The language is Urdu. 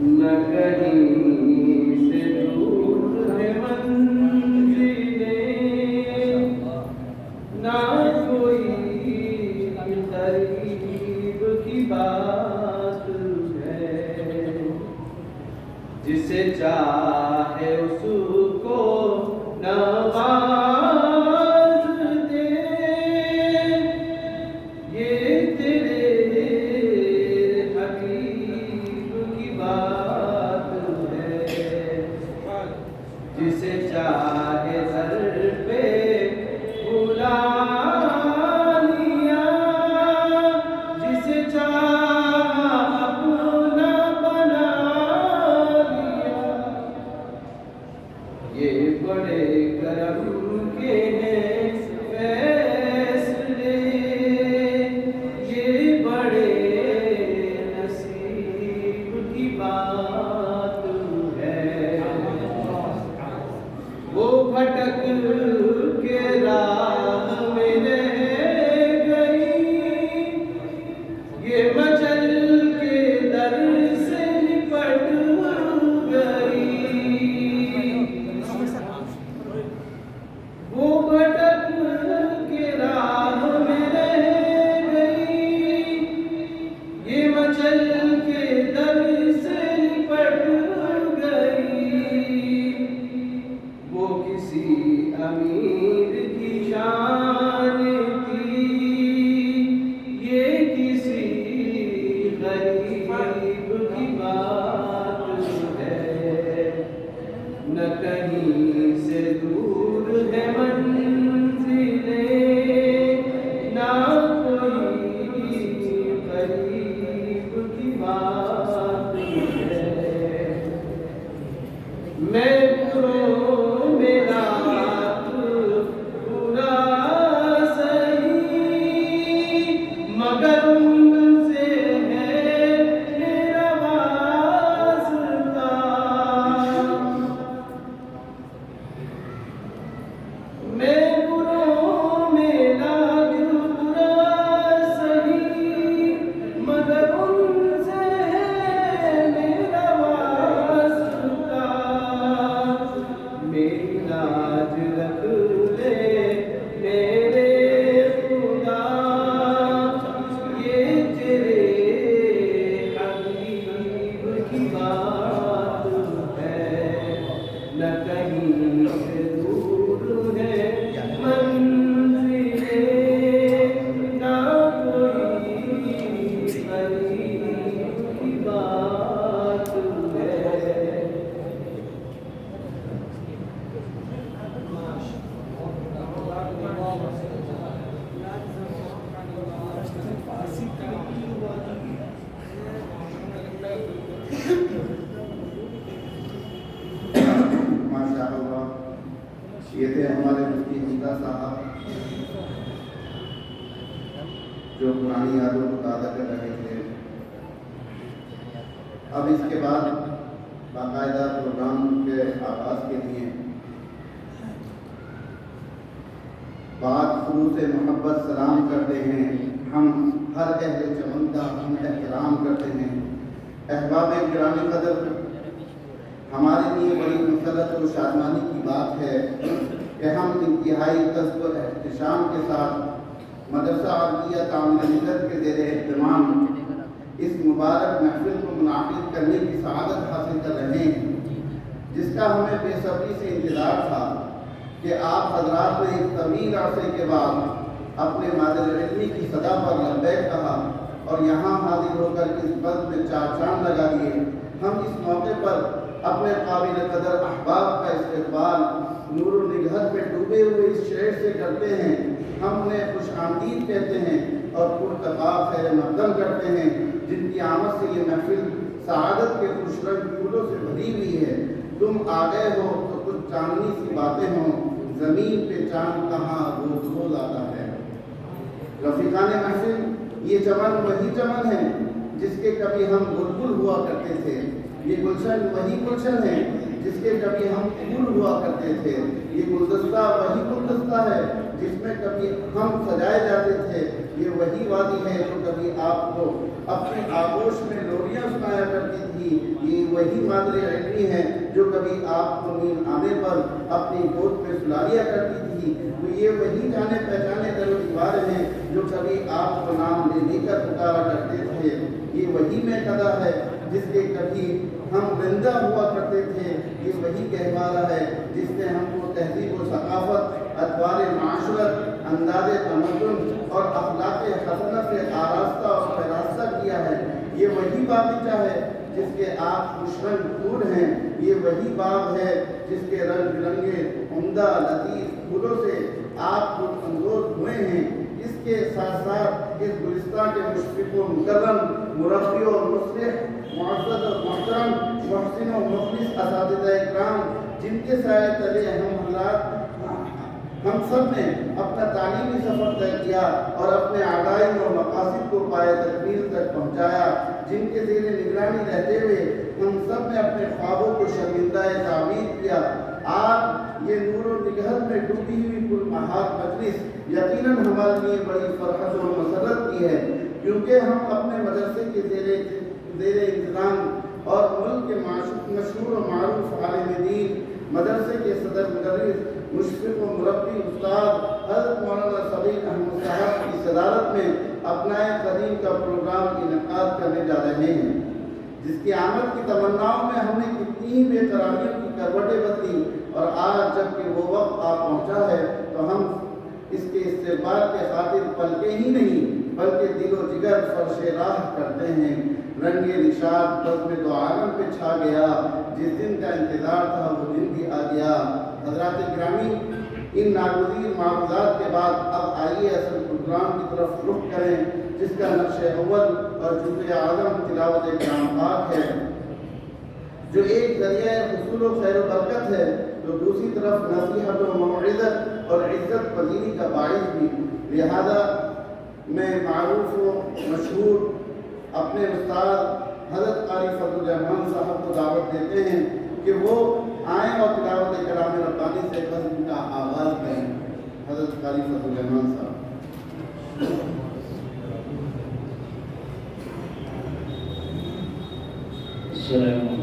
نہ کہیں سے دور ہے منزلیں، نہ کوئی قریب کی بات ہے، جسے چاہے اس کو نواز دے، یہ تیرے حبیب کی بات ہے، جسے چاہے سر پہ بلا لیا، جسے چاہا اپنا بنا لیا، یہ بڑے کرم کے ہیں فیصلے، یہ بڑے نصیب کی بات ہے، وہ بھٹک کے راہ میں رہ گئی، یہ مچل کے در سے لپٹ گئی، وہ بھٹک کے راہ میں رہ گئی، یہ مچل کے در سے لپٹ گئی، وہ کسی امیر کی شان تھی، یہ کسی غریب کی بات ہے، نہ کہیں سے دور ہے منزلیں، نہ کوئی قریب کی بات ہے، میں بروں میں رات برا سہی، مگر ان سے ہے میرا واسطہ، میں بروں میں رات برا سہی، مگر ان سے ہے میرا واسطہ، میری لاج رکھ لے میرے خدا، یہ تیرے حبیب کی بات ہے، نہ کہیں سے دور ہے منزلیں، نہ کوئی قریب کی بات ہے۔ ماشاء اللہ، یہ تھے ہمارے مفتی حمزہ صاحب جو پرانی یادوں کو تازہ کر رہے تھے۔ اب اس کے بعد باقاعدہ پروگرام کے آغاز کے لیے بات خلوص محبت سلام کرتے ہیں، ہم ہر اہل چمن کا ہم احترام کرتے ہیں۔ احباب گرامی قدر، ہمارے لیے بڑی مسرت اور شادمانی کی بات ہے کہ ہم انتہائی قصد و احتشام کے ساتھ مدرسہ عربیہ تعمیر ملت کے زیر اہتمام اس مبارک محفل کو منعقد کرنے کی سعادت حاصل کر رہے ہیں، جس کا ہمیں بے صبری سے انتظار تھا کہ آپ حضرات نے اس طویل عرصے کے بعد اپنے مادر علمی کی صدا پر لبیک کہا اور یہاں حاضر ہو کر اس بند میں چار چاند لگا دیے۔ ہم اس موقع پر اپنے قابل قدر احباب کا استقبال نور و نگہت میں ڈوبے ہوئے اس شہر سے کرتے ہیں۔ ہم انہیں خوش آمدید کہتے ہیں اور پرتقا خیر مقدم کرتے ہیں، جن کی آمد سے یہ محفل سعادت کے خوش رنگ پھولوں سے بھری ہوئی ہے۔ تم آ گئے ہو تو کچھ چاندنی سی باتیں ہوں، زمین پہ چاند کہاں روز روز آتا ہے۔ رفیقان محفل، یہ چمن وہی چمن ہے جس کے کبھی ہم بلبل ہوا کرتے تھے، یہ گلشن وہی گلشن ہے جس کے کبھی ہم پھول ہوا کرتے تھے، یہ گلدستہ وہی گلدستہ ہے جس میں کبھی ہم سجائے جاتے تھے، یہ وہی وادی ہے جو کبھی آپ کو اپنے آغوش میں لوریاں سنایا کرتی تھی، یہ وہی مادر علمی ہے جو کبھی آپ کو نیند آنے پر اپنی گود میں سلا لیا کرتی تھی، تو یہ وہی جانے پہچانے در و دیوار ہیں جو کبھی آپ کو نام لے کر پکارا کرتے تھے، یہ وہی میں قدا ہے جس کے کبھی ہم رندہ ہوا کرتے تھے، یہ وہی گہوارہ ہے جس نے ہم کو تہذیب و ثقافت، اطوار معاشرت، انداز تمدن اور اخلاق حسنہ سے آراستہ اور پیراستہ کیا ہے، یہ وہی باغیچہ ہے جس کے آپ خوشرنگ پھول ہیں، یہ وہی باغ ہے جس کے رنگ برنگے عمدہ لطیف پھولوں سے آپ لطف اندوز ہوئے ہیں۔ اس کے ساتھ ساتھ اس گلستان کے مشفق و مکرم، مربی اور مصلح، معزز اور محترم، محسن و مخلص اساتذہ اکرام، جن کے سائے تلے ہم سب نے اپنا تعلیمی سفر طے کیا اور اپنے عقائد و مقاصد کو پائے تکمیل تک پہنچایا، جن کے زیر نگرانی رہتے ہوئے ہم سب نے اپنے خوابوں کو شرمندہ تعبیر کیا، آج یہ نور و نگہت میں ڈوبی ہوئی پر مہار مجلس یقیناً ہمارے لیے بڑی فرحت و مسرت کی ہے، کیونکہ ہم اپنے مدرسے کے زیر انتظام اور ملک کے مشہور و معروف عالم دین، مدرسے کے صدر مدرس، مشفق و مربی استاد حضرت مولانا صدیق احمد صاحب کی صدارت میں اپنائے قدیم کا پروگرام انعقاد کرنے جا رہے ہیں، جس کی آمد کی تمناؤں میں ہم نے کتنی ہی بے قراریوں کی کروٹیں بدلی، اور آج جب کہ وہ وقت آ پہنچا ہے تو ہم اس کے استقبال کے خاطر پلکے ہی نہیں بلکہ دل و جگر فرش راہ کرتے ہیں۔ رنگ نشاد بزم دو عالم پہ چھا گیا، جس دن کا انتظار تھا وہ دن بھی آ گیا۔ حضرات گرامی، ان ناگزیر معروضات کے بعد اب آئیے اصل پروگرام کی طرف رخ کریں، جس کا نقش اول اور جزء اعظم تلاوت کلام پاک ہے، جو ایک ذریعہ حصول و خیر و برکت ہے، تو دوسری طرف نصیحت و موعظت اور عزت پذیری کا باعث بھی۔ لہذا میں معروف و مشہور اپنے استاد حضرت قاری فضل الرحمان صاحب کو دعوت دیتے ہیں کہ وہ آئیں اور تلاوت کلام ربانی سے قسم کا آغاز کریں۔ حضرت قاری فضل الرحمان صاحب۔ السلام